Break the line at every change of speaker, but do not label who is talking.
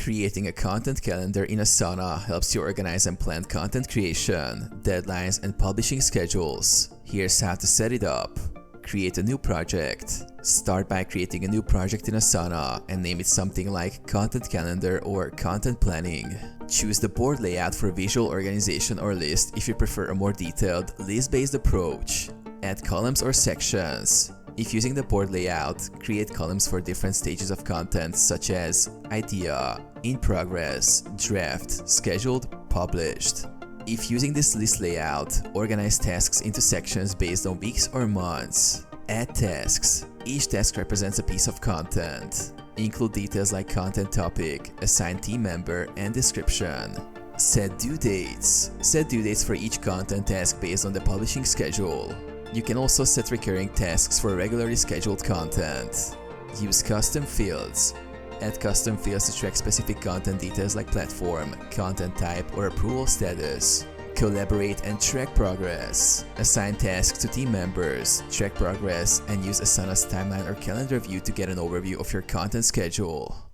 Creating a content calendar in Asana helps you organize and plan content creation, deadlines, and publishing schedules. Here's how to set it up. Create a new project. Start by creating a new project in Asana and name it something like Content Calendar or Content Planning. Choose the board layout for visual organization or list if you prefer a more detailed, list-based approach. Add columns or sections. If using the board layout, create columns for different stages of content such as idea, in progress, draft, scheduled, published. If using this list layout, organize tasks into sections based on weeks or months. Add tasks. Each task represents a piece of content. Include details like content topic, assigned team member, and description. Set due dates. Set due dates for each content task based on the publishing schedule. You can also set recurring tasks for regularly scheduled content. Use custom fields. Add custom fields to track specific content details like platform, content type, or approval status. Collaborate and track progress. Assign tasks to team members, track progress, and use Asana's timeline or calendar view to get an overview of your content schedule.